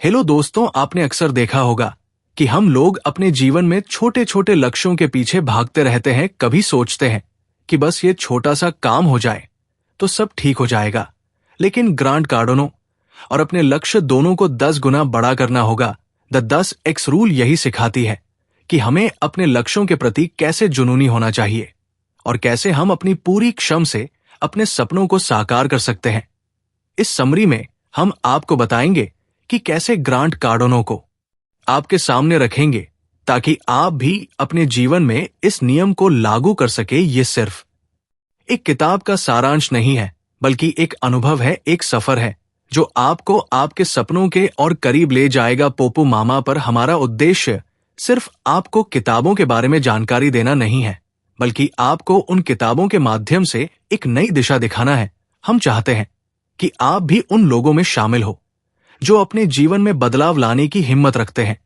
Hello दोस्तों, आपने अक्सर देखा होगा कि हम लोग अपने जीवन में छोटे छोटे लक्ष्यों के पीछे भागते रहते हैं। कभी सोचते हैं कि बस ये छोटा सा काम हो जाए तो सब ठीक हो जाएगा, लेकिन ग्रांट कार्डोनो और अपने लक्ष्य दोनों को 10 गुना बड़ा करना होगा। द 10x रूल यही सिखाती है कि हमें अपने लक्ष्यों के प्रति कैसे जुनूनी होना चाहिए और कैसे हम अपनी पूरी क्षम से अपने सपनों को साकार कर सकते हैं। इस समरी में हम आपको बताएंगे कि कैसे ग्रांट कार्डोनो को आपके सामने रखेंगे ताकि आप भी अपने जीवन में इस नियम को लागू कर सके। ये सिर्फ एक किताब का सारांश नहीं है, बल्कि एक अनुभव है, एक सफर है जो आपको आपके सपनों के और करीब ले जाएगा। पोपू मामा पर हमारा उद्देश्य सिर्फ आपको किताबों के बारे में जानकारी देना नहीं है, बल्कि आपको उन किताबों के माध्यम से एक नई दिशा दिखाना है। हम चाहते हैं कि आप भी उन लोगों में शामिल हो जो अपने जीवन में बदलाव लाने की हिम्मत रखते हैं,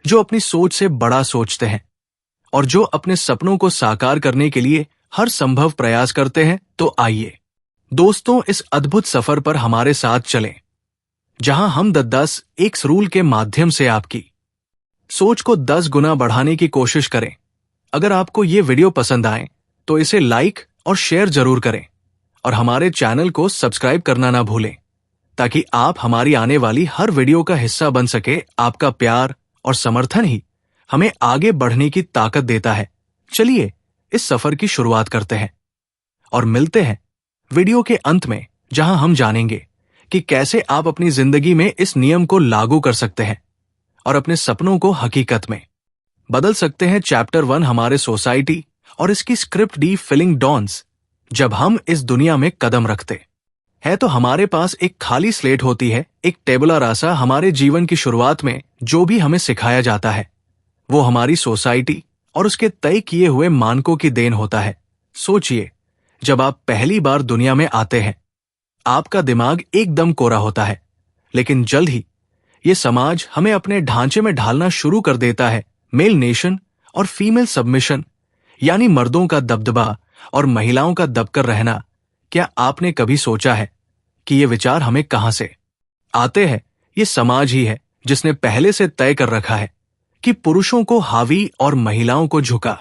जो अपनी सोच से बड़ा सोचते हैं और जो अपने सपनों को साकार करने के लिए हर संभव प्रयास करते हैं। तो आइए दोस्तों, इस अद्भुत सफर पर हमारे साथ चलें, जहां हम द 10x रूल के माध्यम से आपकी सोच को 10 गुना बढ़ाने की कोशिश करें। अगर आपको ये वीडियो पसंद आए तो इसे लाइक और शेयर जरूर करें और हमारे चैनल को सब्सक्राइब करना ना भूलें, ताकि आप हमारी आने वाली हर वीडियो का हिस्सा बन सके। आपका प्यार और समर्थन ही हमें आगे बढ़ने की ताकत देता है। चलिए इस सफर की शुरुआत करते हैं और मिलते हैं वीडियो के अंत में, जहां हम जानेंगे कि कैसे आप अपनी जिंदगी में इस नियम को लागू कर सकते हैं और अपने सपनों को हकीकत में बदल सकते हैं। चैप्टर 1, हमारे सोसाइटी और इसकी स्क्रिप्ट डी फिलिंग डॉन्स। जब हम इस दुनिया में कदम रखते है तो हमारे पास एक खाली स्लेट होती है, एक टेबुला रासा। हमारे जीवन की शुरुआत में जो भी हमें सिखाया जाता है वो हमारी सोसाइटी और उसके तय किए हुए मानकों की देन होता है। सोचिए, जब आप पहली बार दुनिया में आते हैं, आपका दिमाग एकदम कोरा होता है, लेकिन जल्द ही ये समाज हमें अपने ढांचे में ढालना शुरू कर देता है। मेल नेशन और फीमेल सबमिशन, यानी मर्दों का दबदबा और महिलाओं का दबकर रहना। क्या आपने कभी सोचा है कि ये विचार हमें कहां से आते हैं? ये समाज ही है जिसने पहले से तय कर रखा है कि पुरुषों को हावी और महिलाओं को झुका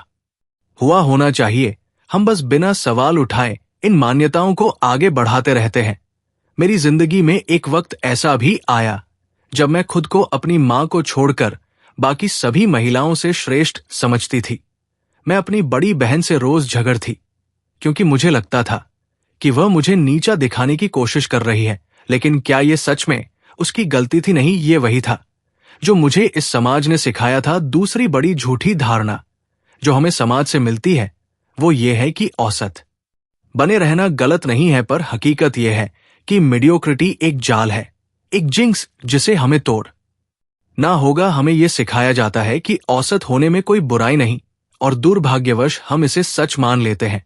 हुआ होना चाहिए। हम बस बिना सवाल उठाए इन मान्यताओं को आगे बढ़ाते रहते हैं। मेरी जिंदगी में एक वक्त ऐसा भी आया जब मैं खुद को अपनी मां को छोड़कर बाकी सभी महिलाओं से श्रेष्ठ समझती थी। मैं अपनी बड़ी बहन से रोज झगड़ थी, क्योंकि मुझे लगता था कि वह मुझे नीचा दिखाने की कोशिश कर रही है। लेकिन क्या यह सच में उसकी गलती थी? नहीं, ये वही था जो मुझे इस समाज ने सिखाया था। दूसरी बड़ी झूठी धारणा जो हमें समाज से मिलती है वो ये है कि औसत बने रहना गलत नहीं है, पर हकीकत यह है कि मीडियोक्रिटी एक जाल है, एक जिंक्स जिसे हमें तोड़ ना होगा। हमें यह सिखाया जाता है कि औसत होने में कोई बुराई नहीं और दुर्भाग्यवश हम इसे सच मान लेते हैं।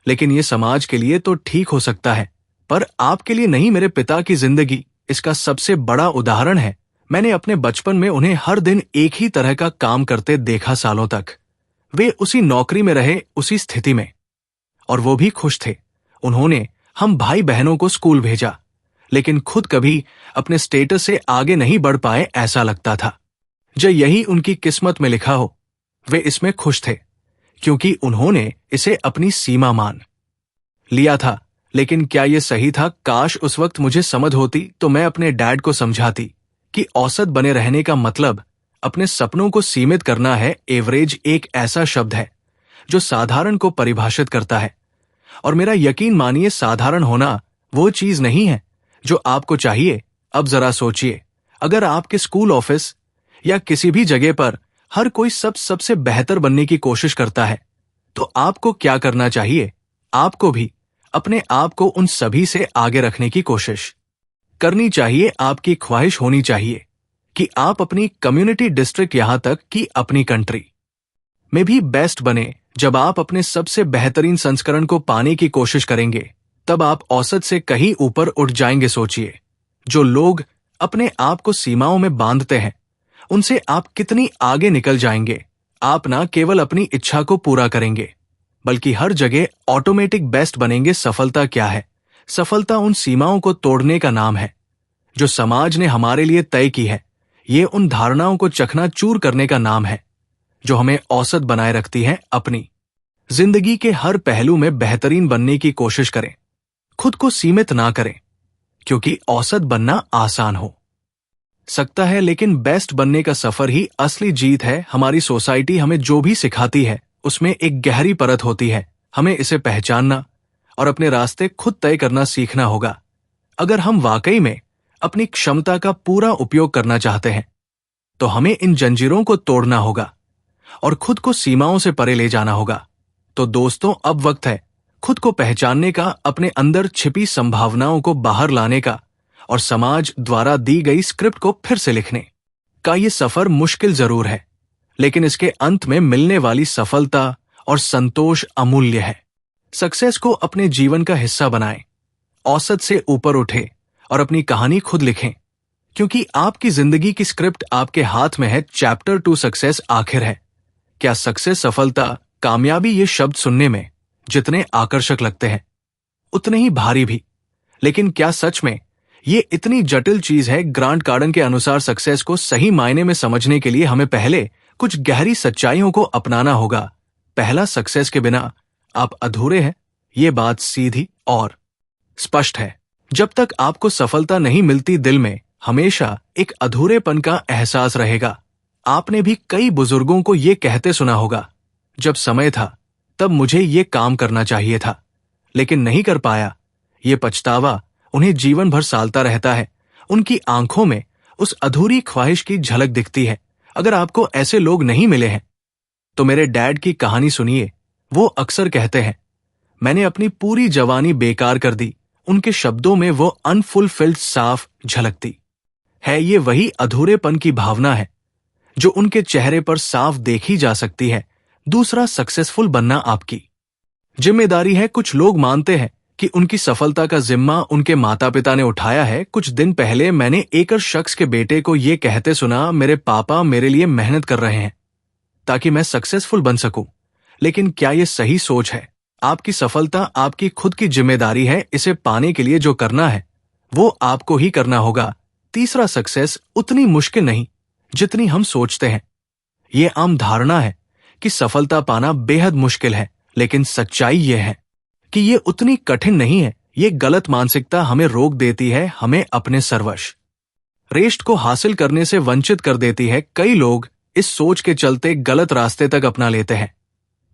लेकिन यह समाज के लिए तो ठीक हो सकता है, पर आपके लिए नहीं। मेरे पिता की जिंदगी इसका सबसे बड़ा उदाहरण है। मैंने अपने बचपन में उन्हें हर दिन एक ही तरह का काम करते देखा, सालों तक वे उसी नौकरी में रहे, उसी स्थिति में, और वो भी खुश थे। उन्होंने हम भाई बहनों को स्कूल भेजा, लेकिन खुद कभी अपने स्टेटस से आगे नहीं बढ़ पाए, ऐसा लगता था। जब यही उनकी किस्मत में लिखा हो, वे इसमें खुश थे क्योंकि उन्होंने इसे अपनी सीमा मान लिया था। लेकिन क्या यह सही था? काश उस वक्त मुझे समझ होती तो मैं अपने डैड को समझाती कि औसत बने रहने का मतलब अपने सपनों को सीमित करना है। एवरेज एक ऐसा शब्द है जो साधारण को परिभाषित करता है, और मेरा यकीन मानिए, साधारण होना वो चीज नहीं है जो आपको चाहिए। अब जरा सोचिए, अगर आपके स्कूल, ऑफिस या किसी भी जगह पर हर कोई सबसे बेहतर बनने की कोशिश करता है, तो आपको क्या करना चाहिए? आपको भी अपने आप को उन सभी से आगे रखने की कोशिश करनी चाहिए। आपकी ख्वाहिश होनी चाहिए कि आप अपनी कम्युनिटी, डिस्ट्रिक्ट, यहां तक कि अपनी कंट्री में भी बेस्ट बने। जब आप अपने सबसे बेहतरीन संस्करण को पाने की कोशिश करेंगे, तब आप औसत से कहीं ऊपर उठ जाएंगे। सोचिए, जो लोग अपने आप को सीमाओं में बांधते हैं, उनसे आप कितनी आगे निकल जाएंगे। आप ना केवल अपनी इच्छा को पूरा करेंगे, बल्कि हर जगह ऑटोमेटिक बेस्ट बनेंगे। सफलता क्या है? सफलता उन सीमाओं को तोड़ने का नाम है जो समाज ने हमारे लिए तय की है, ये उन धारणाओं को चकनाचूर करने का नाम है जो हमें औसत बनाए रखती हैं। अपनी जिंदगी के हर पहलू में बेहतरीन बनने की कोशिश करें, खुद को सीमित ना करें, क्योंकि औसत बनना आसान हो सकता है, लेकिन बेस्ट बनने का सफर ही असली जीत है। हमारी सोसाइटी हमें जो भी सिखाती है उसमें एक गहरी परत होती है। हमें इसे पहचानना और अपने रास्ते खुद तय करना सीखना होगा। अगर हम वाकई में अपनी क्षमता का पूरा उपयोग करना चाहते हैं तो हमें इन जंजीरों को तोड़ना होगा और खुद को सीमाओं से परे ले जाना होगा। तो दोस्तों, अब वक्त है खुद को पहचानने का, अपने अंदर छिपी संभावनाओं को बाहर लाने का और समाज द्वारा दी गई स्क्रिप्ट को फिर से लिखने का। ये सफर मुश्किल जरूर है, लेकिन इसके अंत में मिलने वाली सफलता और संतोष अमूल्य है। सक्सेस को अपने जीवन का हिस्सा बनाएं, औसत से ऊपर उठें और अपनी कहानी खुद लिखें, क्योंकि आपकी जिंदगी की स्क्रिप्ट आपके हाथ में है। चैप्टर 2 सक्सेस आखिर है। क्या सक्सेस, सफलता, कामयाबी ये शब्द सुनने में जितने आकर्षक लगते हैं उतने ही भारी भी, लेकिन क्या सच में ये इतनी जटिल चीज है? ग्रांट कार्डन के अनुसार सक्सेस को सही मायने में समझने के लिए हमें पहले कुछ गहरी सच्चाइयों को अपनाना होगा। पहला, सक्सेस के बिना आप अधूरे हैं। ये बात सीधी और स्पष्ट है। जब तक आपको सफलता नहीं मिलती, दिल में हमेशा एक अधूरेपन का एहसास रहेगा। आपने भी कई बुजुर्गों को ये कहते सुना होगा, जब समय था तब मुझे ये काम करना चाहिए था, लेकिन नहीं कर पाया। ये पछतावा उन्हें जीवन भर सालता रहता है। उनकी आंखों में उस अधूरी ख्वाहिश की झलक दिखती है। अगर आपको ऐसे लोग नहीं मिले हैं तो मेरे डैड की कहानी सुनिए। वो अक्सर कहते हैं, मैंने अपनी पूरी जवानी बेकार कर दी। उनके शब्दों में वो अनफुलफिल्ड साफ झलकती है। ये वही अधूरेपन की भावना है जो उनके चेहरे पर साफ देखी जा सकती है। दूसरा, सक्सेसफुल बनना आपकी जिम्मेदारी है। कुछ लोग मानते हैं कि उनकी सफलता का जिम्मा उनके माता पिता ने उठाया है। कुछ दिन पहले मैंने एक शख्स के बेटे को यह कहते सुना, मेरे पापा मेरे लिए मेहनत कर रहे हैं ताकि मैं सक्सेसफुल बन सकूं। लेकिन क्या यह सही सोच है? आपकी सफलता आपकी खुद की जिम्मेदारी है। इसे पाने के लिए जो करना है वो आपको ही करना होगा। तीसरा, सक्सेस उतनी मुश्किल नहीं जितनी हम सोचते हैं। ये आम धारणा है कि सफलता पाना बेहद मुश्किल है, लेकिन सच्चाई यह है कि ये उतनी कठिन नहीं है। ये गलत मानसिकता हमें रोक देती है, हमें अपने सर्वश्रेष्ठ को हासिल करने से वंचित कर देती है। कई लोग इस सोच के चलते गलत रास्ते तक अपना लेते हैं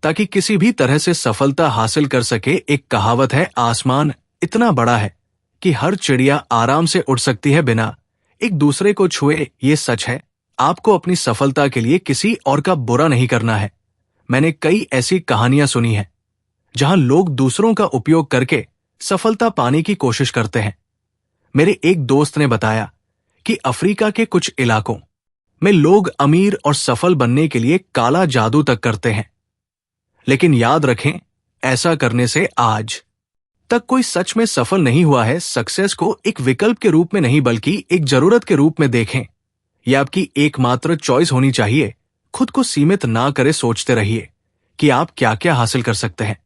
ताकि किसी भी तरह से सफलता हासिल कर सके। एक कहावत है, आसमान इतना बड़ा है कि हर चिड़िया आराम से उड़ सकती है बिना एक दूसरे को छुए। ये सच है। आपको अपनी सफलता के लिए किसी और का बुरा नहीं करना है। मैंने कई ऐसी कहानियां सुनी हैं जहां लोग दूसरों का उपयोग करके सफलता पाने की कोशिश करते हैं। मेरे एक दोस्त ने बताया कि अफ्रीका के कुछ इलाकों में लोग अमीर और सफल बनने के लिए काला जादू तक करते हैं। लेकिन याद रखें, ऐसा करने से आज तक कोई सच में सफल नहीं हुआ है। सक्सेस को एक विकल्प के रूप में नहीं बल्कि एक जरूरत के रूप में देखें। यह आपकी एकमात्र चॉइस होनी चाहिए। खुद को सीमित ना करे, सोचते रहिए कि आप क्या क्या हासिल कर सकते हैं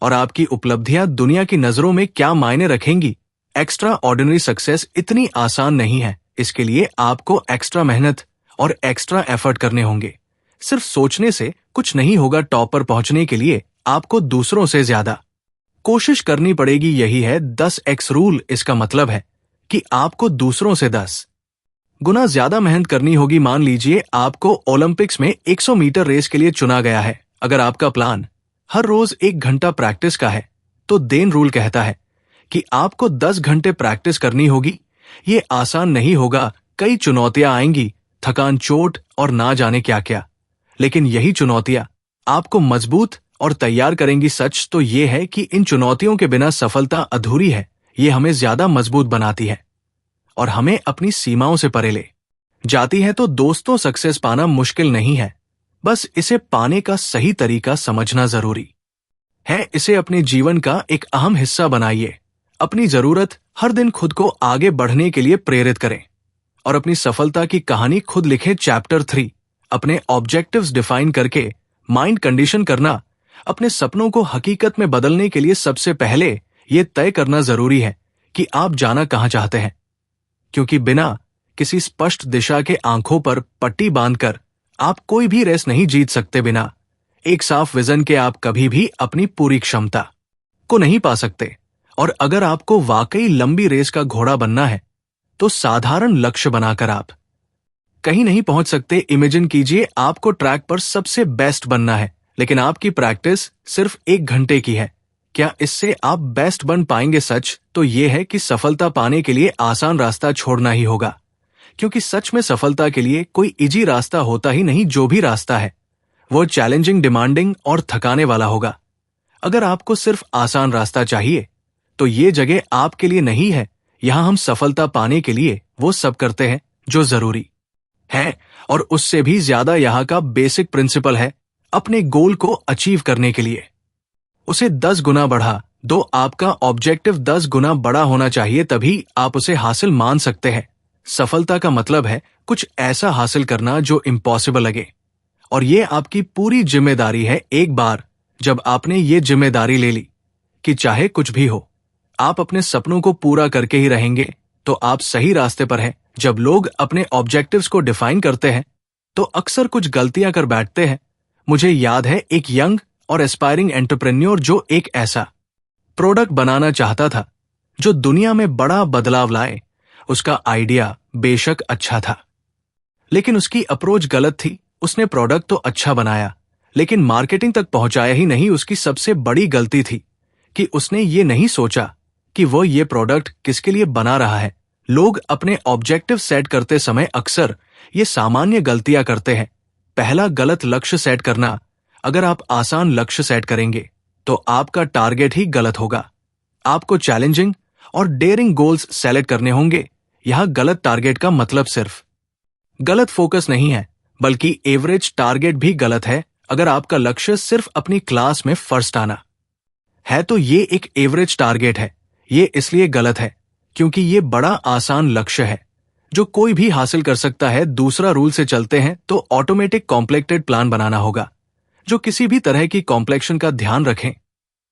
और आपकी उपलब्धियां दुनिया की नजरों में क्या मायने रखेंगी। एक्स्ट्रा ऑर्डिनरी सक्सेस इतनी आसान नहीं है। इसके लिए आपको एक्स्ट्रा मेहनत और एक्स्ट्रा एफर्ट करने होंगे। सिर्फ सोचने से कुछ नहीं होगा। टॉप पर पहुंचने के लिए आपको दूसरों से ज्यादा कोशिश करनी पड़ेगी। यही है 10x रूल। इसका मतलब है कि आपको दूसरों से 10 गुना ज्यादा मेहनत करनी होगी। मान लीजिए आपको ओलंपिक्स में 100 मीटर रेस के लिए चुना गया है। अगर आपका प्लान हर रोज 1 घंटा प्रैक्टिस का है तो डेन रूल कहता है कि आपको 10 घंटे प्रैक्टिस करनी होगी। ये आसान नहीं होगा, कई चुनौतियां आएंगी, थकान, चोट और ना जाने क्या क्या, लेकिन यही चुनौतियां आपको मजबूत और तैयार करेंगी। सच तो ये है कि इन चुनौतियों के बिना सफलता अधूरी है। ये हमें ज्यादा मजबूत बनाती है और हमें अपनी सीमाओं से परे ले जाती है। तो दोस्तों, सक्सेस पाना मुश्किल नहीं है, बस इसे पाने का सही तरीका समझना जरूरी है। इसे अपने जीवन का एक अहम हिस्सा बनाइए। अपनी जरूरत हर दिन खुद को आगे बढ़ने के लिए प्रेरित करें और अपनी सफलता की कहानी खुद लिखें। चैप्टर 3, अपने ऑब्जेक्टिव्स डिफाइन करके माइंड कंडीशन करना। अपने सपनों को हकीकत में बदलने के लिए सबसे पहले यह तय करना जरूरी है कि आप जाना कहां चाहते हैं। क्योंकि बिना किसी स्पष्ट दिशा के आंखों पर पट्टी बांधकर आप कोई भी रेस नहीं जीत सकते। बिना एक साफ विजन के आप कभी भी अपनी पूरी क्षमता को नहीं पा सकते। और अगर आपको वाकई लंबी रेस का घोड़ा बनना है तो साधारण लक्ष्य बनाकर आप कहीं नहीं पहुंच सकते। इमेजिन कीजिए आपको ट्रैक पर सबसे बेस्ट बनना है, लेकिन आपकी प्रैक्टिस सिर्फ 1 घंटे की है। क्या इससे आप बेस्ट बन पाएंगे? सच तो यह है कि सफलता पाने के लिए आसान रास्ता छोड़ना ही होगा, क्योंकि सच में सफलता के लिए कोई इजी रास्ता होता ही नहीं। जो भी रास्ता है वो चैलेंजिंग, डिमांडिंग और थकाने वाला होगा। अगर आपको सिर्फ आसान रास्ता चाहिए तो ये जगह आपके लिए नहीं है। यहां हम सफलता पाने के लिए वो सब करते हैं जो जरूरी है, और उससे भी ज्यादा यहाँ का बेसिक प्रिंसिपल है। अपने गोल को अचीव करने के लिए उसे 10 गुना बढ़ा दो। आपका ऑब्जेक्टिव 10 गुना बड़ा होना चाहिए, तभी आप उसे हासिल मान सकते हैं। सफलता का मतलब है कुछ ऐसा हासिल करना जो इम्पॉसिबल लगे, और ये आपकी पूरी जिम्मेदारी है। एक बार जब आपने ये जिम्मेदारी ले ली कि चाहे कुछ भी हो आप अपने सपनों को पूरा करके ही रहेंगे, तो आप सही रास्ते पर हैं। जब लोग अपने ऑब्जेक्टिव्स को डिफाइन करते हैं तो अक्सर कुछ गलतियां कर बैठते हैं। मुझे याद है एक यंग और एस्पायरिंग एंटरप्रेन्योर जो एक ऐसा प्रोडक्ट बनाना चाहता था जो दुनिया में बड़ा बदलाव लाए। उसका आइडिया बेशक अच्छा था, लेकिन उसकी अप्रोच गलत थी। उसने प्रोडक्ट तो अच्छा बनाया, लेकिन मार्केटिंग तक पहुंचाया ही नहीं। उसकी सबसे बड़ी गलती थी कि उसने ये नहीं सोचा कि वो ये प्रोडक्ट किसके लिए बना रहा है। लोग अपने ऑब्जेक्टिव सेट करते समय अक्सर ये सामान्य गलतियां करते हैं। पहला, गलत लक्ष्य सेट करना। अगर आप आसान लक्ष्य सेट करेंगे तो आपका टारगेट ही गलत होगा। आपको चैलेंजिंग और डेयरिंग गोल्स सेलेक्ट करने होंगे। यह गलत टारगेट का मतलब सिर्फ गलत फोकस नहीं है, बल्कि एवरेज टारगेट भी गलत है। अगर आपका लक्ष्य सिर्फ अपनी क्लास में फर्स्ट आना है तो ये एक एवरेज टारगेट है। ये इसलिए गलत है क्योंकि ये बड़ा आसान लक्ष्य है जो कोई भी हासिल कर सकता है। दूसरा, रूल से चलते हैं तो ऑटोमेटिक कॉम्प्लेक्टेड प्लान बनाना होगा जो किसी भी तरह की कॉम्प्लेक्शन का ध्यान रखें।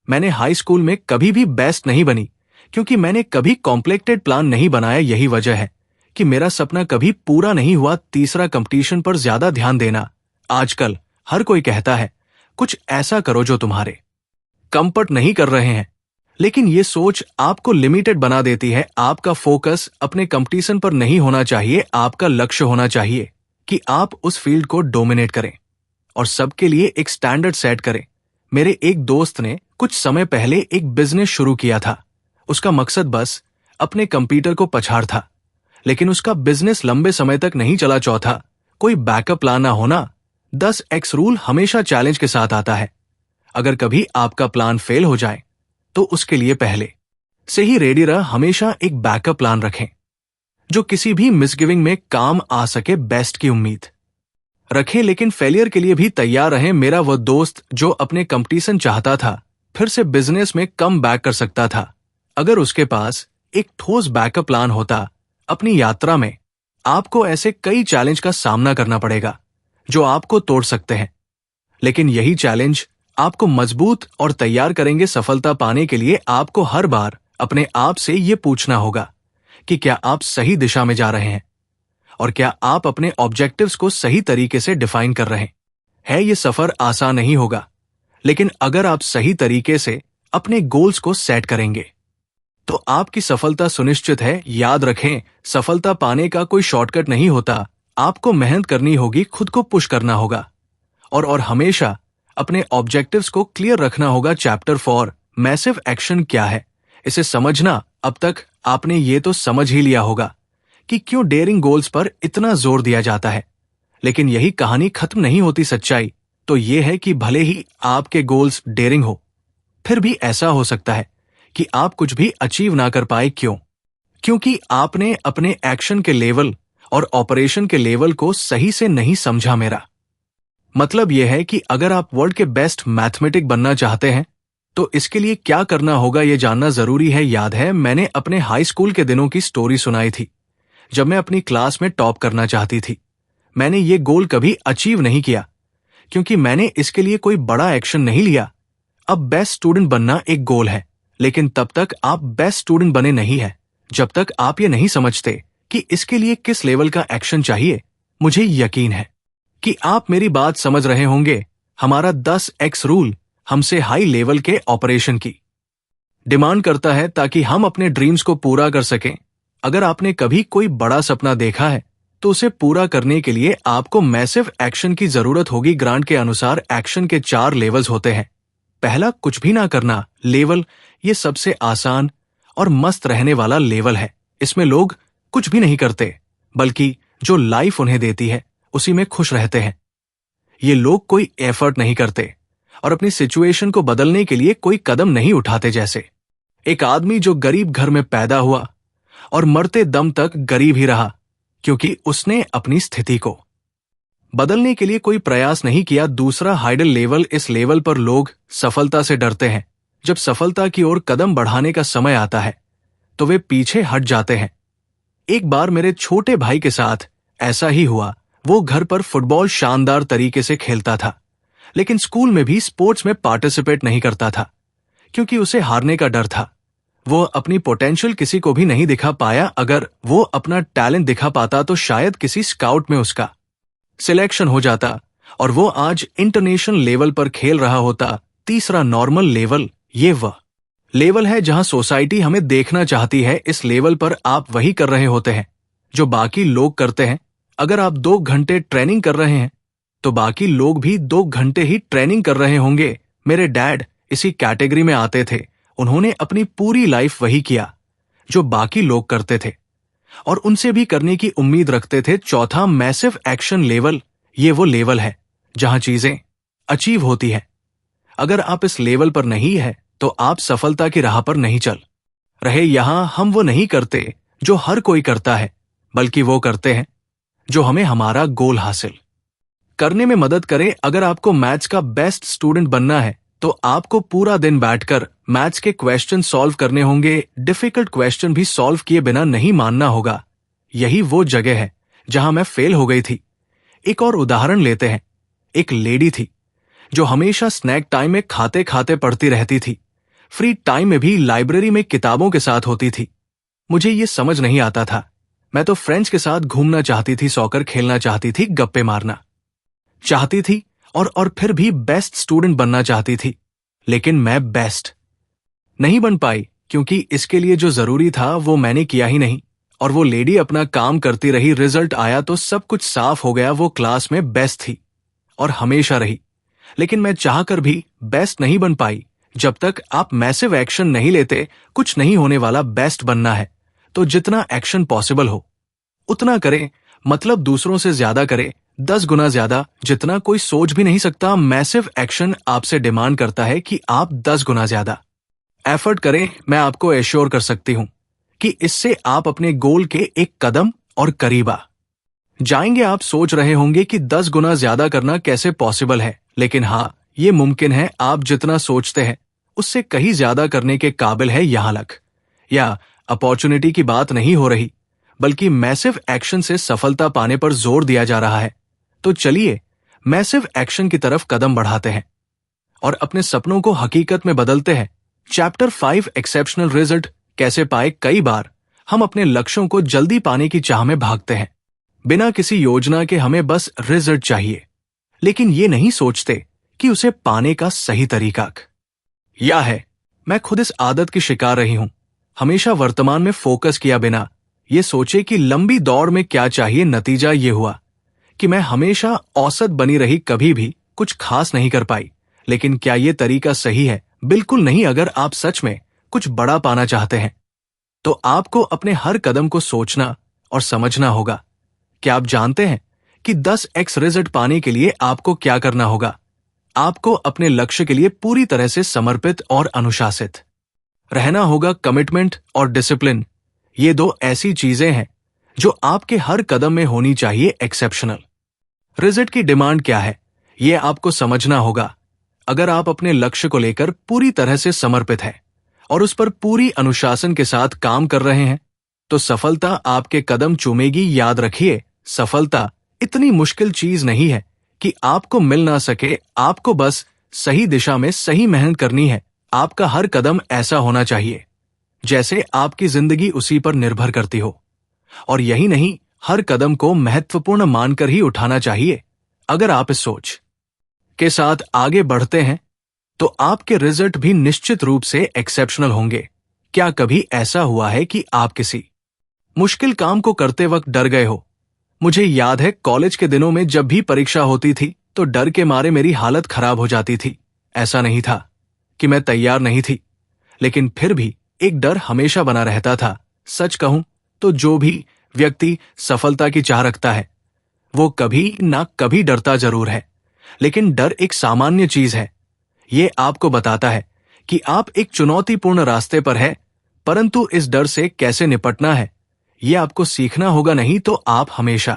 मैंने हाई स्कूल में कभी भी बेस्ट नहीं बनी क्योंकि मैंने कभी कॉम्प्लेक्टेड प्लान नहीं बनाया। यही वजह है कि मेरा सपना कभी पूरा नहीं हुआ। तीसरा, कंपटीशन पर ज्यादा ध्यान देना। आजकल हर कोई कहता है कुछ ऐसा करो जो तुम्हारे कंफर्ट नहीं कर रहे हैं, लेकिन ये सोच आपको लिमिटेड बना देती है। आपका फोकस अपने कंपटीशन पर नहीं होना चाहिए। आपका लक्ष्य होना चाहिए कि आप उस फील्ड को डोमिनेट करें और सबके लिए एक स्टैंडर्ड सेट करें। मेरे एक दोस्त ने कुछ समय पहले एक बिजनेस शुरू किया था। उसका मकसद बस अपने कंप्यूटर को पछाड़ था, लेकिन उसका बिजनेस लंबे समय तक नहीं चला। चौथा, कोई बैकअप प्लान ना होना। 10x रूल हमेशा चैलेंज के साथ आता है। अगर कभी आपका प्लान फेल हो जाए तो उसके लिए पहले से ही रेडी रह। हमेशा एक बैकअप प्लान रखें जो किसी भी मिसगिविंग में काम आ सके। बेस्ट की उम्मीद रखें, लेकिन फेलियर के लिए भी तैयार रहें। मेरा वो दोस्त जो अपने कंपटीशन चाहता था फिर से बिजनेस में कम बैक कर सकता था। अगर उसके पास एक ठोस बैकअप प्लान होता। अपनी यात्रा में आपको ऐसे कई चैलेंज का सामना करना पड़ेगा जो आपको तोड़ सकते हैं, लेकिन यही चैलेंज आपको मजबूत और तैयार करेंगे। सफलता पाने के लिए आपको हर बार अपने आप से यह पूछना होगा कि क्या आप सही दिशा में जा रहे हैं और क्या आप अपने ऑब्जेक्टिव्स को सही तरीके से डिफाइन कर रहे हैं। ये सफर आसान नहीं होगा, लेकिन अगर आप सही तरीके से अपने गोल्स को सेट करेंगे तो आपकी सफलता सुनिश्चित है। याद रखें, सफलता पाने का कोई शॉर्टकट नहीं होता। आपको मेहनत करनी होगी, खुद को पुश करना होगा और हमेशा अपने ऑब्जेक्टिव्स को क्लियर रखना होगा। चैप्टर 4, मैसिव एक्शन क्या है, इसे समझना। अब तक आपने ये तो समझ ही लिया होगा कि क्यों डेयरिंग गोल्स पर इतना जोर दिया जाता है, लेकिन यही कहानी खत्म नहीं होती। सच्चाई तो ये है कि भले ही आपके गोल्स डेयरिंग हो, फिर भी ऐसा हो सकता है कि आप कुछ भी अचीव ना कर पाए। क्यों? क्योंकि आपने अपने एक्शन के लेवल और ऑपरेशन के लेवल को सही से नहीं समझा। मेरा मतलब यह है कि अगर आप वर्ल्ड के बेस्ट मैथमेटिक बनना चाहते हैं तो इसके लिए क्या करना होगा यह जानना जरूरी है। याद है, मैंने अपने हाई स्कूल के दिनों की स्टोरी सुनाई थी जब मैं अपनी क्लास में टॉप करना चाहती थी। मैंने ये गोल कभी अचीव नहीं किया क्योंकि मैंने इसके लिए कोई बड़ा एक्शन नहीं लिया। अब बेस्ट स्टूडेंट बनना एक गोल है, लेकिन तब तक आप बेस्ट स्टूडेंट बने नहीं है जब तक आप ये नहीं समझते कि इसके लिए किस लेवल का एक्शन चाहिए, मुझे यकीन है कि आप मेरी बात समझ रहे होंगे। हमारा 10x रूल हमसे हाई लेवल के ऑपरेशन की डिमांड करता है ताकि हम अपने ड्रीम्स को पूरा कर सकें। अगर आपने कभी कोई बड़ा सपना देखा है तो उसे पूरा करने के लिए आपको मैसिव एक्शन की जरूरत होगी। ग्रांट के अनुसार एक्शन के 4 लेवल्स होते हैं। पहला, कुछ भी ना करना लेवल, ये सबसे आसान और मस्त रहने वाला लेवल है। इसमें लोग कुछ भी नहीं करते, बल्कि जो लाइफ उन्हें देती है उसी में खुश रहते हैं। ये लोग कोई एफर्ट नहीं करते और अपनी सिचुएशन को बदलने के लिए कोई कदम नहीं उठाते। जैसे एक आदमी जो गरीब घर में पैदा हुआ और मरते दम तक गरीब ही रहा, क्योंकि उसने अपनी स्थिति को बदलने के लिए कोई प्रयास नहीं किया। दूसरा, हाइडल लेवल, इस लेवल पर लोग सफलता से डरते हैं। जब सफलता की ओर कदम बढ़ाने का समय आता है तो वे पीछे हट जाते हैं। एक बार मेरे छोटे भाई के साथ ऐसा ही हुआ। वो घर पर फुटबॉल शानदार तरीके से खेलता था, लेकिन स्कूल में भी स्पोर्ट्स में पार्टिसिपेट नहीं करता था, क्योंकि उसे हारने का डर था। वो अपनी पोटेंशियल किसी को भी नहीं दिखा पाया। अगर वो अपना टैलेंट दिखा पाता तो शायद किसी स्काउट में उसका सिलेक्शन हो जाता और वो आज इंटरनेशनल लेवल पर खेल रहा होता। तीसरा, नॉर्मल लेवल, ये वह लेवल है जहां सोसाइटी हमें देखना चाहती है। इस लेवल पर आप वही कर रहे होते हैं जो बाकी लोग करते हैं। अगर आप 2 घंटे ट्रेनिंग कर रहे हैं तो बाकी लोग भी 2 घंटे ही ट्रेनिंग कर रहे होंगे। मेरे डैड इसी कैटेगरी में आते थे। उन्होंने अपनी पूरी लाइफ वही किया जो बाकी लोग करते थे और उनसे भी करने की उम्मीद रखते थे। चौथा, मैसिव एक्शन लेवल, ये वो लेवल है जहां चीजें अचीव होती है। अगर आप इस लेवल पर नहीं है तो आप सफलता की राह पर नहीं चल रहे। यहां हम वो नहीं करते जो हर कोई करता है, बल्कि वो करते हैं जो हमें हमारा गोल हासिल करने में मदद करे। अगर आपको मैथ्स का बेस्ट स्टूडेंट बनना है तो आपको पूरा दिन बैठकर मैथ्स के क्वेश्चन सॉल्व करने होंगे। डिफिकल्ट क्वेश्चन भी सॉल्व किए बिना नहीं मानना होगा। यही वो जगह है जहां मैं फेल हो गई थी। एक और उदाहरण लेते हैं। एक लेडी थी जो हमेशा स्नैक टाइम में खाते खाते पढ़ती रहती थी। फ्री टाइम में भी लाइब्रेरी में किताबों के साथ होती थी। मुझे ये समझ नहीं आता था। मैं तो फ्रेंड्स के साथ घूमना चाहती थी, सॉकर खेलना चाहती थी, गप्पे मारना चाहती थी और फिर भी बेस्ट स्टूडेंट बनना चाहती थी। लेकिन मैं बेस्ट नहीं बन पाई, क्योंकि इसके लिए जो जरूरी था वो मैंने किया ही नहीं। और वो लेडी अपना काम करती रही। रिजल्ट आया तो सब कुछ साफ हो गया। वो क्लास में बेस्ट थी और हमेशा रही। लेकिन मैं चाहकर भी बेस्ट नहीं बन पाई। जब तक आप मैसिव एक्शन नहीं लेते, कुछ नहीं होने वाला। बेस्ट बनना है तो जितना एक्शन पॉसिबल हो उतना करें, मतलब दूसरों से ज्यादा करें, 10 गुना ज्यादा, जितना कोई सोच भी नहीं सकता। मैसिव एक्शन आपसे डिमांड करता है कि आप 10 गुना ज्यादा एफर्ट करें। मैं आपको एश्योर कर सकती हूं कि इससे आप अपने गोल के एक कदम और करीब आ जाएंगे। आप सोच रहे होंगे कि 10 गुना ज्यादा करना कैसे पॉसिबल है, लेकिन हाँ, ये मुमकिन है। आप जितना सोचते हैं उससे कहीं ज्यादा करने के काबिल है। यहां लक या अपॉर्चुनिटी की बात नहीं हो रही, बल्कि मैसिव एक्शन से सफलता पाने पर जोर दिया जा रहा है। तो चलिए मैसिव एक्शन की तरफ कदम बढ़ाते हैं और अपने सपनों को हकीकत में बदलते हैं। चैप्टर 5, एक्सेप्शनल रिजल्ट कैसे पाए। कई बार हम अपने लक्ष्यों को जल्दी पाने की चाह में भागते हैं, बिना किसी योजना के। हमें बस रिजल्ट चाहिए, लेकिन ये नहीं सोचते कि उसे पाने का सही तरीका क्या है। मैं खुद इस आदत की शिकार रही हूं। हमेशा वर्तमान में फोकस किया बिना ये सोचे कि लंबी दौड़ में क्या चाहिए। नतीजा ये हुआ कि मैं हमेशा औसत बनी रही, कभी भी कुछ खास नहीं कर पाई। लेकिन क्या ये तरीका सही है? बिल्कुल नहीं। अगर आप सच में कुछ बड़ा पाना चाहते हैं तो आपको अपने हर कदम को सोचना और समझना होगा। क्या आप जानते हैं कि 10x रिजल्ट पाने के लिए आपको क्या करना होगा? आपको अपने लक्ष्य के लिए पूरी तरह से समर्पित और अनुशासित रहना होगा। कमिटमेंट और डिसिप्लिन, ये 2 ऐसी चीजें हैं जो आपके हर कदम में होनी चाहिए। एक्सेप्शनल रिजल्ट की डिमांड क्या है, यह आपको समझना होगा। अगर आप अपने लक्ष्य को लेकर पूरी तरह से समर्पित हैं और उस पर पूरी अनुशासन के साथ काम कर रहे हैं तो सफलता आपके कदम चूमेगी। याद रखिए, सफलता इतनी मुश्किल चीज नहीं है कि आपको मिल ना सके। आपको बस सही दिशा में सही मेहनत करनी है। आपका हर कदम ऐसा होना चाहिए जैसे आपकी जिंदगी उसी पर निर्भर करती हो। और यही नहीं, हर कदम को महत्वपूर्ण मानकर ही उठाना चाहिए। अगर आप इस सोच के साथ आगे बढ़ते हैं तो आपके रिजल्ट भी निश्चित रूप से एक्सेप्शनल होंगे। क्या कभी ऐसा हुआ है कि आप किसी मुश्किल काम को करते वक्त डर गए हो? मुझे याद है कॉलेज के दिनों में जब भी परीक्षा होती थी तो डर के मारे मेरी हालत खराब हो जाती थी। ऐसा नहीं था कि मैं तैयार नहीं थी, लेकिन फिर भी एक डर हमेशा बना रहता था। सच कहूं तो जो भी व्यक्ति सफलता की चाह रखता है वो कभी ना कभी डरता जरूर है, लेकिन डर एक सामान्य चीज है। ये आपको बताता है कि आप एक चुनौतीपूर्ण रास्ते पर हैं, परंतु इस डर से कैसे निपटना है ये आपको सीखना होगा, नहीं तो आप हमेशा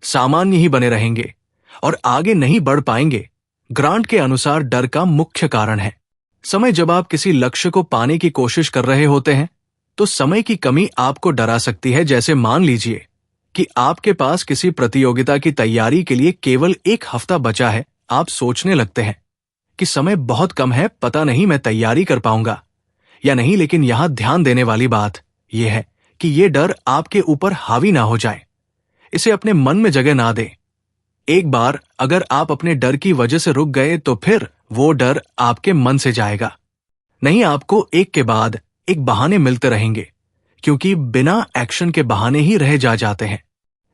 सामान्य ही बने रहेंगे और आगे नहीं बढ़ पाएंगे। ग्रांट के अनुसार डर का मुख्य कारण है समय। जब आप किसी लक्ष्य को पाने की कोशिश कर रहे होते हैं तो समय की कमी आपको डरा सकती है। जैसे मान लीजिए कि आपके पास किसी प्रतियोगिता की तैयारी के लिए केवल 1 हफ्ता बचा है। आप सोचने लगते हैं कि समय बहुत कम है, पता नहीं मैं तैयारी कर पाऊंगा या नहीं। लेकिन यहां ध्यान देने वाली बात यह है कि यह डर आपके ऊपर हावी ना हो जाए। इसे अपने मन में जगह ना दें। एक बार अगर आप अपने डर की वजह से रुक गए तो फिर वो डर आपके मन से जाएगा नहीं। आपको एक के बाद एक बहाने मिलते रहेंगे, क्योंकि बिना एक्शन के बहाने ही रह जाते हैं।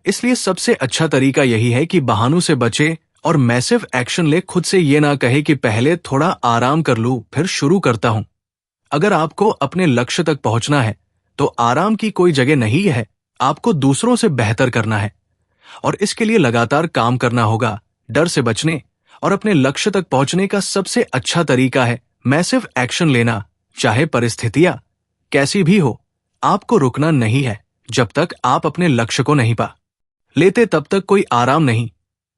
इसलिए सबसे अच्छा तरीका यही है कि बहानों से बचे और मैसिव एक्शन ले। खुद से ये ना कहे कि पहले थोड़ा आराम कर लूं फिर शुरू करता हूं। अगर आपको अपने लक्ष्य तक पहुंचना है तो आराम की कोई जगह नहीं है। आपको दूसरों से बेहतर करना है और इसके लिए लगातार काम करना होगा। डर से बचने और अपने लक्ष्य तक पहुंचने का सबसे अच्छा तरीका है मैसिव एक्शन लेना। चाहे परिस्थितियां कैसी भी हो, आपको रुकना नहीं है। जब तक आप अपने लक्ष्य को नहीं पा लेते तब तक कोई आराम नहीं,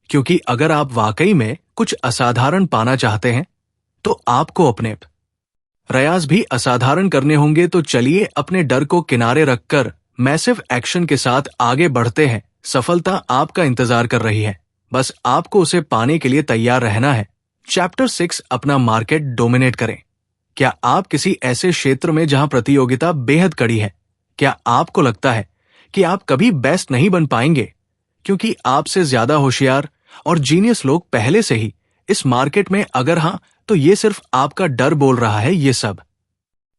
क्योंकि अगर आप वाकई में कुछ असाधारण पाना चाहते हैं तो आपको अपने प्रयास भी असाधारण करने होंगे। तो चलिए अपने डर को किनारे रखकर मैसिव एक्शन के साथ आगे बढ़ते हैं। सफलता आपका इंतजार कर रही है, बस आपको उसे पाने के लिए तैयार रहना है। चैप्टर 6, अपना मार्केट डोमिनेट करें। क्या आप किसी ऐसे क्षेत्र में जहां प्रतियोगिता बेहद कड़ी है? क्या आपको लगता है कि आप कभी बेस्ट नहीं बन पाएंगे क्योंकि आपसे ज्यादा होशियार और जीनियस लोग पहले से ही इस मार्केट में? अगर हां, तो ये सिर्फ आपका डर बोल रहा है। ये सब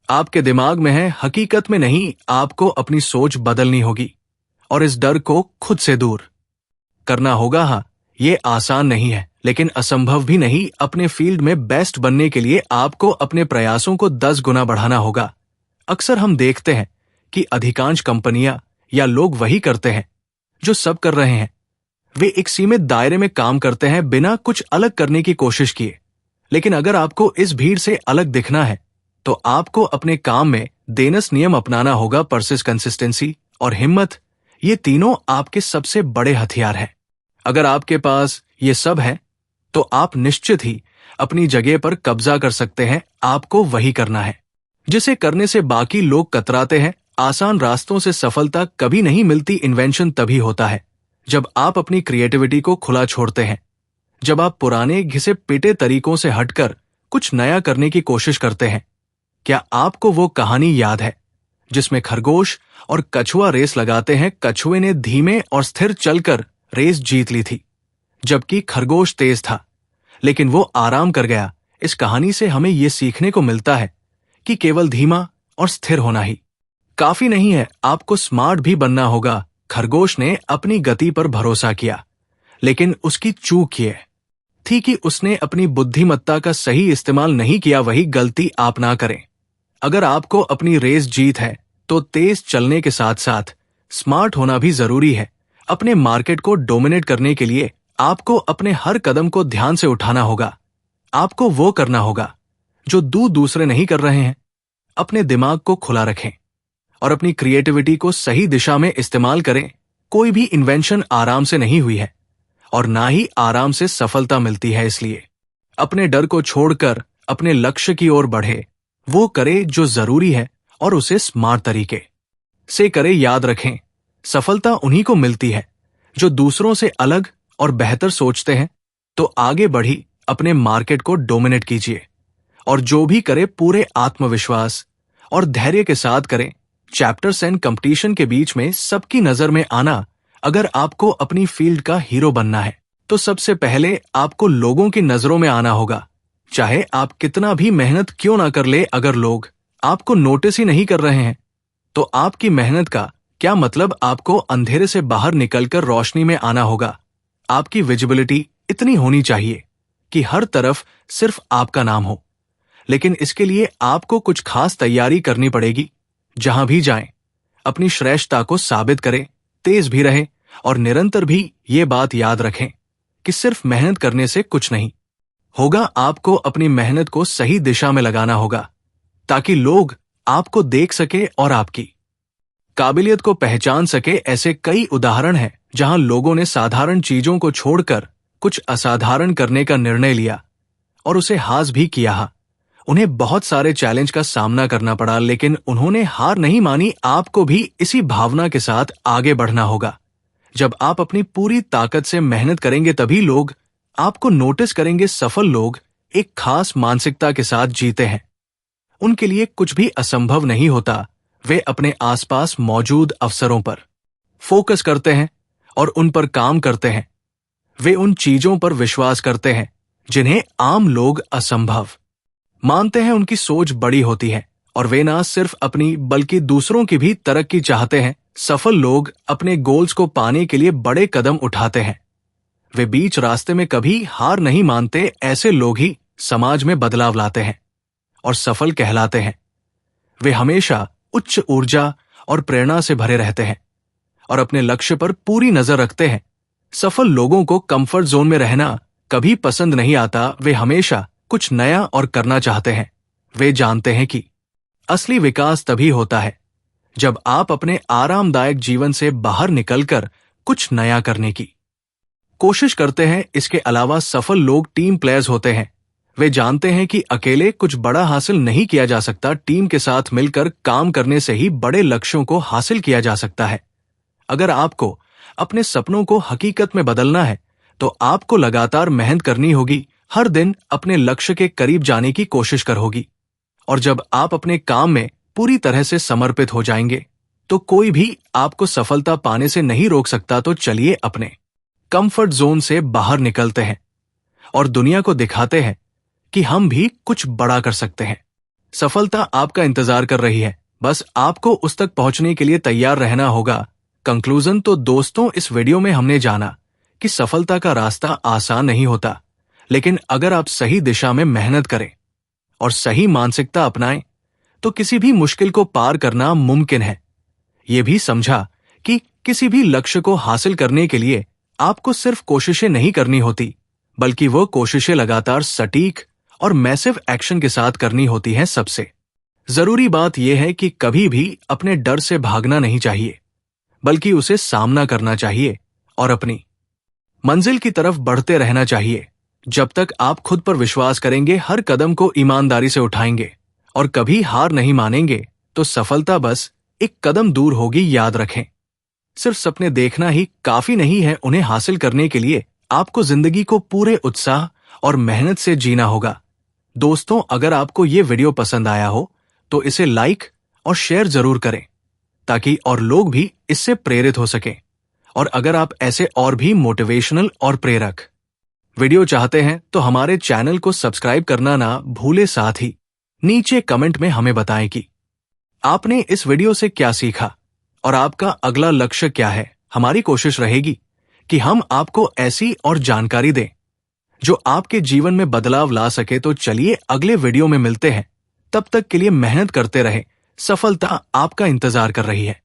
आपके दिमाग में है, हकीकत में नहीं। आपको अपनी सोच बदलनी होगी और इस डर को खुद से दूर करना होगा। हाँ, ये आसान नहीं है, लेकिन असंभव भी नहीं। अपने फील्ड में बेस्ट बनने के लिए आपको अपने प्रयासों को 10 गुना बढ़ाना होगा। अक्सर हम देखते हैं कि अधिकांश कंपनियां या लोग वही करते हैं जो सब कर रहे हैं। वे एक सीमित दायरे में काम करते हैं बिना कुछ अलग करने की कोशिश किए। लेकिन अगर आपको इस भीड़ से अलग दिखना है तो आपको अपने काम में देनस नियम अपनाना होगा। परसिस, कंसिस्टेंसी और हिम्मत, ये तीनों आपके सबसे बड़े हथियार हैं। अगर आपके पास ये सब है तो आप निश्चित ही अपनी जगह पर कब्जा कर सकते हैं। आपको वही करना है जिसे करने से बाकी लोग कतराते हैं। आसान रास्तों से सफलता कभी नहीं मिलती। इन्वेंशन तभी होता है जब आप अपनी क्रिएटिविटी को खुला छोड़ते हैं, जब आप पुराने घिसे पिटे तरीकों से हटकर कुछ नया करने की कोशिश करते हैं। क्या आपको वो कहानी याद है जिसमें खरगोश और कछुआ रेस लगाते हैं? कछुए ने धीमे और स्थिर चलकर रेस जीत ली थी, जबकि खरगोश तेज था, लेकिन वो आराम कर गया। इस कहानी से हमें ये सीखने को मिलता है कि केवल धीमा और स्थिर होना ही काफी नहीं है, आपको स्मार्ट भी बनना होगा। खरगोश ने अपनी गति पर भरोसा किया, लेकिन उसकी चूक ये थी कि उसने अपनी बुद्धिमत्ता का सही इस्तेमाल नहीं किया। वही गलती आप ना करें। अगर आपको अपनी रेस जीत है तो तेज चलने के साथ साथ स्मार्ट होना भी जरूरी है। अपने मार्केट को डोमिनेट करने के लिए आपको अपने हर कदम को ध्यान से उठाना होगा। आपको वो करना होगा जो दूसरे नहीं कर रहे हैं। अपने दिमाग को खुला रखें और अपनी क्रिएटिविटी को सही दिशा में इस्तेमाल करें। कोई भी इन्वेंशन आराम से नहीं हुई है और ना ही आराम से सफलता मिलती है। इसलिए अपने डर को छोड़कर अपने लक्ष्य की ओर बढ़े। वो करे जो जरूरी है और उसे स्मार्ट तरीके से करे। याद रखें, सफलता उन्हीं को मिलती है जो दूसरों से अलग और बेहतर सोचते हैं। तो आगे बढ़ी अपने मार्केट को डोमिनेट कीजिए और जो भी करे पूरे आत्मविश्वास और धैर्य के साथ करें। चैप्टर्स एंड कंपटीशन के बीच में सबकी नजर में आना। अगर आपको अपनी फील्ड का हीरो बनना है तो सबसे पहले आपको लोगों की नजरों में आना होगा। चाहे आप कितना भी मेहनत क्यों ना कर ले, अगर लोग आपको नोटिस ही नहीं कर रहे हैं तो आपकी मेहनत का क्या मतलब। आपको अंधेरे से बाहर निकलकर रोशनी में आना होगा। आपकी विजिबिलिटी इतनी होनी चाहिए कि हर तरफ सिर्फ आपका नाम हो। लेकिन इसके लिए आपको कुछ खास तैयारी करनी पड़ेगी। जहां भी जाएं, अपनी श्रेष्ठता को साबित करें, तेज भी रहें और निरंतर भी ये बात याद रखें कि सिर्फ मेहनत करने से कुछ नहीं होगा। आपको अपनी मेहनत को सही दिशा में लगाना होगा ताकि लोग आपको देख सके और आपकी काबिलियत को पहचान सके। ऐसे कई उदाहरण हैं जहां लोगों ने साधारण चीजों को छोड़कर कुछ असाधारण करने का निर्णय लिया और उसे हासिल भी किया। उन्हें बहुत सारे चैलेंज का सामना करना पड़ा, लेकिन उन्होंने हार नहीं मानी। आपको भी इसी भावना के साथ आगे बढ़ना होगा। जब आप अपनी पूरी ताकत से मेहनत करेंगे तभी लोग आपको नोटिस करेंगे। सफल लोग एक खास मानसिकता के साथ जीते हैं। उनके लिए कुछ भी असंभव नहीं होता। वे अपने आसपास मौजूद अवसरों पर फोकस करते हैं और उन पर काम करते हैं। वे उन चीजों पर विश्वास करते हैं जिन्हें आम लोग असंभव मानते हैं। उनकी सोच बड़ी होती है और वे ना सिर्फ अपनी बल्कि दूसरों की भी तरक्की चाहते हैं। सफल लोग अपने गोल्स को पाने के लिए बड़े कदम उठाते हैं। वे बीच रास्ते में कभी हार नहीं मानते। ऐसे लोग ही समाज में बदलाव लाते हैं और सफल कहलाते हैं। वे हमेशा उच्च ऊर्जा और प्रेरणा से भरे रहते हैं और अपने लक्ष्य पर पूरी नजर रखते हैं। सफल लोगों को कंफर्ट जोन में रहना कभी पसंद नहीं आता। वे हमेशा कुछ नया और करना चाहते हैं। वे जानते हैं कि असली विकास तभी होता है जब आप अपने आरामदायक जीवन से बाहर निकलकर कुछ नया करने की कोशिश करते हैं। इसके अलावा सफल लोग टीम प्लेयर्स होते हैं। वे जानते हैं कि अकेले कुछ बड़ा हासिल नहीं किया जा सकता। टीम के साथ मिलकर काम करने से ही बड़े लक्ष्यों को हासिल किया जा सकता है। अगर आपको अपने सपनों को हकीकत में बदलना है तो आपको लगातार मेहनत करनी होगी। हर दिन अपने लक्ष्य के करीब जाने की कोशिश कर होगी। और जब आप अपने काम में पूरी तरह से समर्पित हो जाएंगे तो कोई भी आपको सफलता पाने से नहीं रोक सकता। तो चलिए अपने कंफर्ट जोन से बाहर निकलते हैं और दुनिया को दिखाते हैं कि हम भी कुछ बड़ा कर सकते हैं। सफलता आपका इंतजार कर रही है, बस आपको उस तक पहुंचने के लिए तैयार रहना होगा। कंक्लूजन तो दोस्तों, इस वीडियो में हमने जाना कि सफलता का रास्ता आसान नहीं होता, लेकिन अगर आप सही दिशा में मेहनत करें और सही मानसिकता अपनाएं तो किसी भी मुश्किल को पार करना मुमकिन है। यह भी समझा कि किसी भी लक्ष्य को हासिल करने के लिए आपको सिर्फ कोशिशें नहीं करनी होती, बल्कि वो कोशिशें लगातार सटीक और मैसिव एक्शन के साथ करनी होती हैं। सबसे जरूरी बात यह है कि कभी भी अपने डर से भागना नहीं चाहिए, बल्कि उसे सामना करना चाहिए और अपनी मंजिल की तरफ बढ़ते रहना चाहिए। जब तक आप खुद पर विश्वास करेंगे, हर कदम को ईमानदारी से उठाएंगे और कभी हार नहीं मानेंगे तो सफलता बस एक कदम दूर होगी। याद रखें, सिर्फ सपने देखना ही काफी नहीं है। उन्हें हासिल करने के लिए आपको जिंदगी को पूरे उत्साह और मेहनत से जीना होगा। दोस्तों, अगर आपको ये वीडियो पसंद आया हो तो इसे लाइक और शेयर जरूर करें ताकि और लोग भी इससे प्रेरित हो सकें। और अगर आप ऐसे और भी मोटिवेशनल और प्रेरक वीडियो चाहते हैं तो हमारे चैनल को सब्सक्राइब करना ना भूले। साथ ही नीचे कमेंट में हमें बताएं कि आपने इस वीडियो से क्या सीखा और आपका अगला लक्ष्य क्या है। हमारी कोशिश रहेगी कि हम आपको ऐसी और जानकारी दें जो आपके जीवन में बदलाव ला सके। तो चलिए अगले वीडियो में मिलते हैं। तब तक के लिए मेहनत करते रहें, सफलता आपका इंतजार कर रही है।